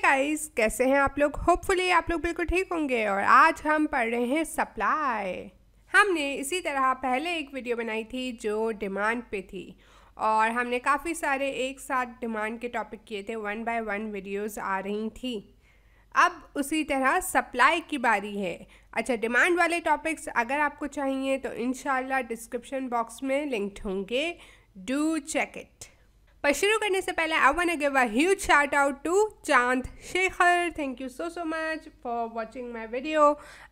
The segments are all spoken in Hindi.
गाइस, कैसे हैं आप लोग? होपफुली आप लोग बिल्कुल ठीक होंगे। और आज हम पढ़ रहे हैं सप्लाई। हमने इसी तरह पहले एक वीडियो बनाई थी जो डिमांड पे थी, और हमने काफ़ी सारे एक साथ डिमांड के टॉपिक किए थे। 1 बाय 1 वीडियोस आ रही थी। अब उसी तरह सप्लाई की बारी है। अच्छा, डिमांड वाले टॉपिक्स अगर आपको चाहिए तो इंशाल्लाह डिस्क्रिप्शन बॉक्स में लिंक्ड होंगे, डू चेक इट। पर शुरू करने से पहले I want to give a huge shout out to Chand Shekhar. Thank you so much for watching my video.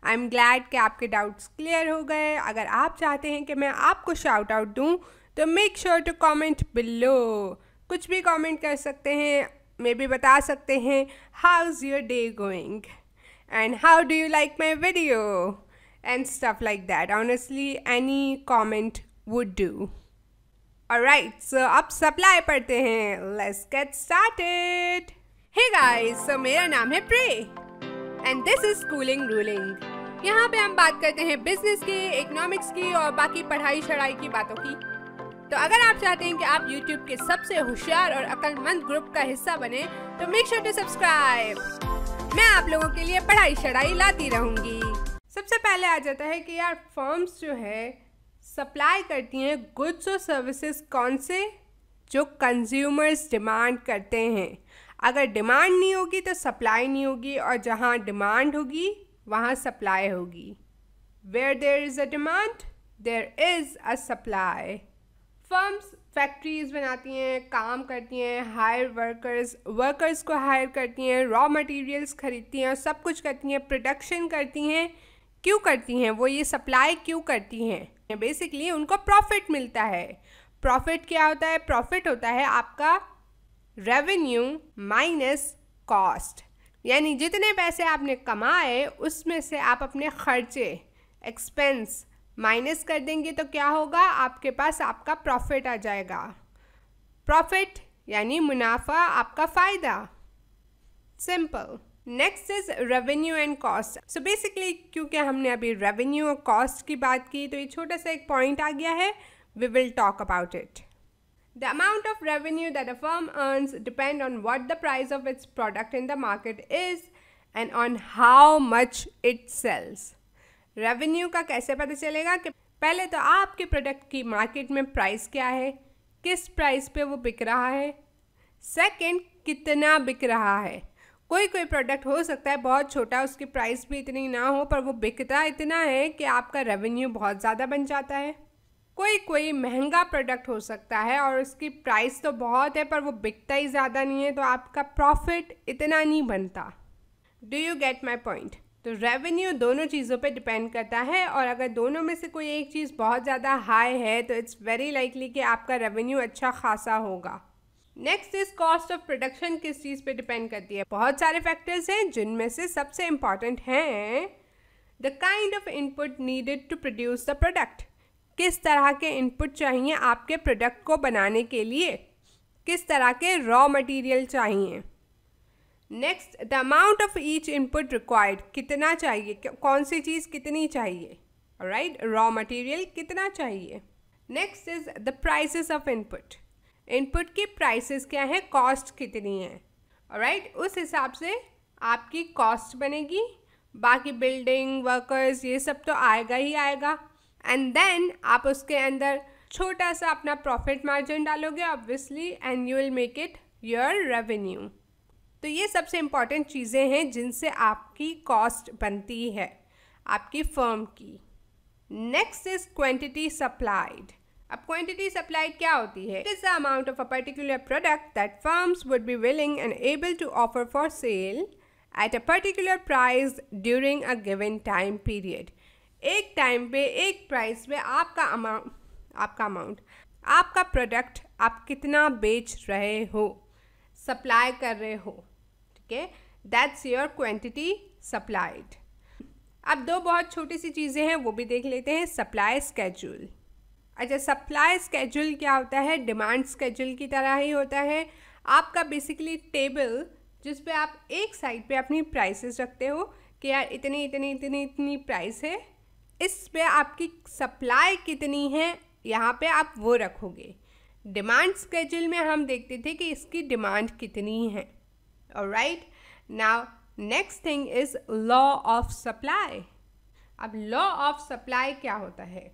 I am glad कि आपके डाउट्स क्लियर हो गए। अगर आप चाहते हैं कि मैं आपको शाउट आउट दूँ तो make sure to comment below. कुछ भी कमेंट कर सकते हैं, मे बी बता सकते हैं how is your day going and how do you like my video and stuff like that. Honestly any comment would do. Alright, so अब सप्लाई पढ़ते हैं। Let's get started. Hey guys, so मेरा नाम है pray and this is Schooling Ruling. यहाँ पे हम बात करते हैं बिजनेस की, इकोनॉमिक्स की और बाकी पढ़ाई शढ़ाई की बातों की। तो अगर आप चाहते हैं कि आप YouTube के सबसे होशियार और अक्लमंद ग्रुप का हिस्सा बने तो मेक श्योर टू सब्सक्राइब। मैं आप लोगों के लिए पढ़ाई शढ़ाई लाती रहूँगी। सबसे पहले आ जाता है कि यार फर्म्स जो है सप्लाई करती हैं गुड्स और सर्विसेज कौन से, जो कंज्यूमर्स डिमांड करते हैं। अगर डिमांड नहीं होगी तो सप्लाई नहीं होगी, और जहाँ डिमांड होगी वहाँ सप्लाई होगी। Where there is a demand there is a supply. Firms factories बनाती हैं, काम करती हैं, हायर वर्कर्स को हायर करती हैं, रॉ मटेरियल्स खरीदती हैं और सब कुछ करती हैं, प्रोडक्शन करती हैं। क्यों करती हैं वो? ये सप्लाई क्यों करती हैं? बेसिकली उनको प्रॉफिट मिलता है। प्रॉफिट क्या होता है? प्रॉफिट होता है आपका रेवेन्यू माइनस कॉस्ट, यानी जितने पैसे आपने कमाए उसमें से आप अपने खर्चे एक्सपेंस माइनस कर देंगे तो क्या होगा? आपके पास आपका प्रॉफिट आ जाएगा। प्रॉफिट यानी मुनाफा, आपका फ़ायदा। Simple. Next is revenue and cost. So basically क्योंकि हमने अभी रेवेन्यू और कॉस्ट की बात की तो ये छोटा सा एक पॉइंट आ गया है। We will talk about it. The amount of revenue that a firm earns depend on what the price of its product in the market is and on how much it sells. Revenue का कैसे पता चलेगा? कि पहले तो आपके प्रोडक्ट की मार्केट में प्राइस क्या है, किस प्राइस पे वो बिक रहा है। सेकेंड, कितना बिक रहा है। कोई प्रोडक्ट हो सकता है बहुत छोटा, उसकी प्राइस भी इतनी ना हो, पर वो बिकता इतना है कि आपका रेवेन्यू बहुत ज़्यादा बन जाता है। कोई महंगा प्रोडक्ट हो सकता है और उसकी प्राइस तो बहुत है पर वो बिकता ही ज़्यादा नहीं है, तो आपका प्रॉफिट इतना नहीं बनता। Do you get my point? तो रेवेन्यू दोनों चीज़ों पे डिपेंड करता है, और अगर दोनों में से कोई एक चीज़ बहुत ज़्यादा हाई है तो इट्स वेरी लाइकली कि आपका रेवेन्यू अच्छा खासा होगा। Next is cost of production. किस चीज़ पे डिपेंड करती है? बहुत सारे फैक्टर्स हैं, जिनमें से सबसे इम्पॉर्टेंट हैं the kind of input needed to produce the product. किस तरह के इनपुट चाहिए आपके प्रोडक्ट को बनाने के लिए, किस तरह के रॉ मटेरियल चाहिए। Next, the amount of each input required. कितना चाहिए, कौन सी चीज़ कितनी चाहिए, राइट? रॉ मटेरियल कितना चाहिए। Next is the prices of input. Input की प्राइसेस क्या है, कॉस्ट कितनी है, ऑलराइट? उस हिसाब से आपकी कॉस्ट बनेगी। बाकी बिल्डिंग, वर्कर्स, ये सब तो आएगा ही आएगा। एंड देन आप उसके अंदर छोटा सा अपना प्रॉफिट मार्जिन डालोगे obviously, and you will make it your revenue. तो ये सबसे इम्पॉर्टेंट चीज़ें हैं जिनसे आपकी कॉस्ट बनती है आपकी फर्म की। Next is quantity supplied. अब क्वांटिटी सप्लाइड क्या होती है? It is the amount of a particular product that firms would be willing and able to offer for sale at a particular price during a given time period. एक टाइम पे एक प्राइस पे आपका अमाउंट आपका प्रोडक्ट आप कितना बेच रहे हो, सप्लाई कर रहे हो, ठीक है? That's your quantity supplied. अब दो बहुत छोटी सी चीज़ें हैं, वो भी देख लेते हैं। Supply schedule. अच्छा, सप्लाई स्केड्यूल क्या होता है? डिमांड स्केड्यूल की तरह ही होता है। आपका बेसिकली टेबल जिस पे आप एक साइड पे अपनी प्राइसेस रखते हो कि यार इतनी इतनी इतनी इतनी प्राइस है, इस पे आपकी सप्लाई कितनी है यहाँ पे आप वो रखोगे। डिमांड स्केड्यूल में हम देखते थे कि इसकी डिमांड कितनी है, alright? Now next thing is law of supply. अब लॉ ऑफ सप्लाई क्या होता है?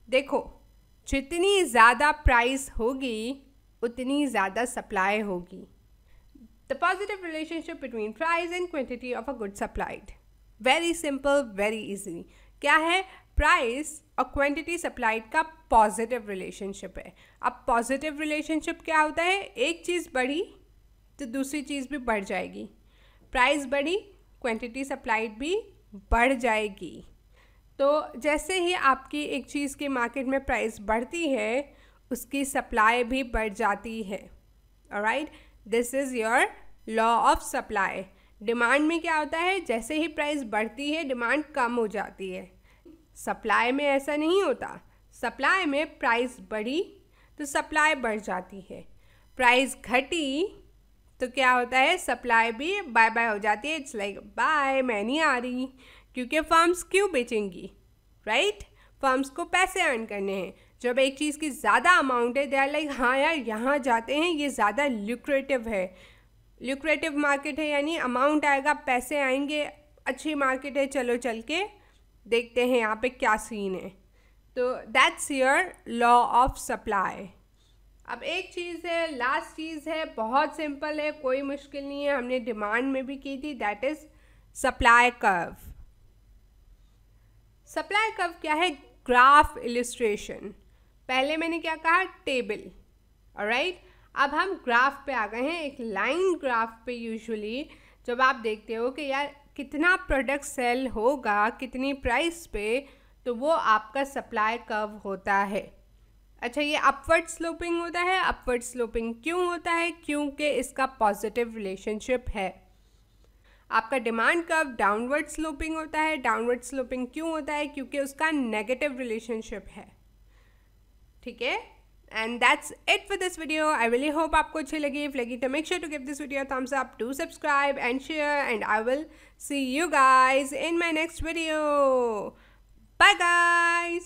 देखो, जितनी ज़्यादा प्राइस होगी उतनी ज़्यादा सप्लाई होगी। The positive relationship between price and quantity of a good supplied. Very simple, very easy. क्या है? प्राइस और क्वांटिटी सप्लाइड का पॉजिटिव रिलेशनशिप है। अब पॉजिटिव रिलेशनशिप क्या होता है? एक चीज़ बढ़ी तो दूसरी चीज़ भी बढ़ जाएगी। प्राइस बढ़ी, क्वांटिटी सप्लाइड भी बढ़ जाएगी। तो जैसे ही आपकी एक चीज़ की मार्केट में प्राइस बढ़ती है, उसकी सप्लाई भी बढ़ जाती है। Alright, this is your law of supply. Demand में क्या होता है? जैसे ही प्राइस बढ़ती है डिमांड कम हो जाती है। सप्लाई में ऐसा नहीं होता। सप्लाई में प्राइस बढ़ी तो सप्लाई बढ़ जाती है, प्राइस घटी तो क्या होता है? सप्लाई भी बाय बाय हो जाती है। इट्स लाइक बाय, मैं नहीं आ रही। क्योंकि फर्म्स क्यों बेचेंगी? राइट, फर्म्स को पैसे अर्न करने हैं। जब एक चीज़ की ज़्यादा अमाउंट है, दे आर लाइक हाँ यार यहाँ जाते हैं, ये ज़्यादा ल्यूक्रेटिव है। ल्यूक्रेटिव मार्केट है यानी अमाउंट आएगा, पैसे आएंगे, अच्छी मार्केट है, चलो चल के देखते हैं यहाँ पे क्या सीन है। तो that's your law of supply. अब एक चीज़ है, लास्ट चीज़ है, बहुत सिंपल है, कोई मुश्किल नहीं है, हमने डिमांड में भी की थी, that is supply curve. Supply curve क्या है? Graph illustration. पहले मैंने क्या कहा? टेबल। ऑलराइट, अब हम ग्राफ पे आ गए हैं। एक लाइन ग्राफ पे यूजुअली जब आप देखते हो कि यार कितना प्रोडक्ट सेल होगा कितनी प्राइस पे, तो वो आपका सप्लाई कर्व होता है। अच्छा, ये अपवर्ड स्लोपिंग होता है। अपवर्ड स्लोपिंग क्यों होता है? क्योंकि इसका पॉजिटिव रिलेशनशिप है। आपका डिमांड कर्व डाउनवर्ड स्लोपिंग होता है। डाउनवर्ड स्लोपिंग क्यों होता है? क्योंकि उसका नेगेटिव रिलेशनशिप है। ठीक है, and that's it for this video. I really hope आपको अच्छी लगी। इफ लगी तो make sure to give this video thumbs up, do subscribe and share, and I will see you guys in my next video. Bye guys.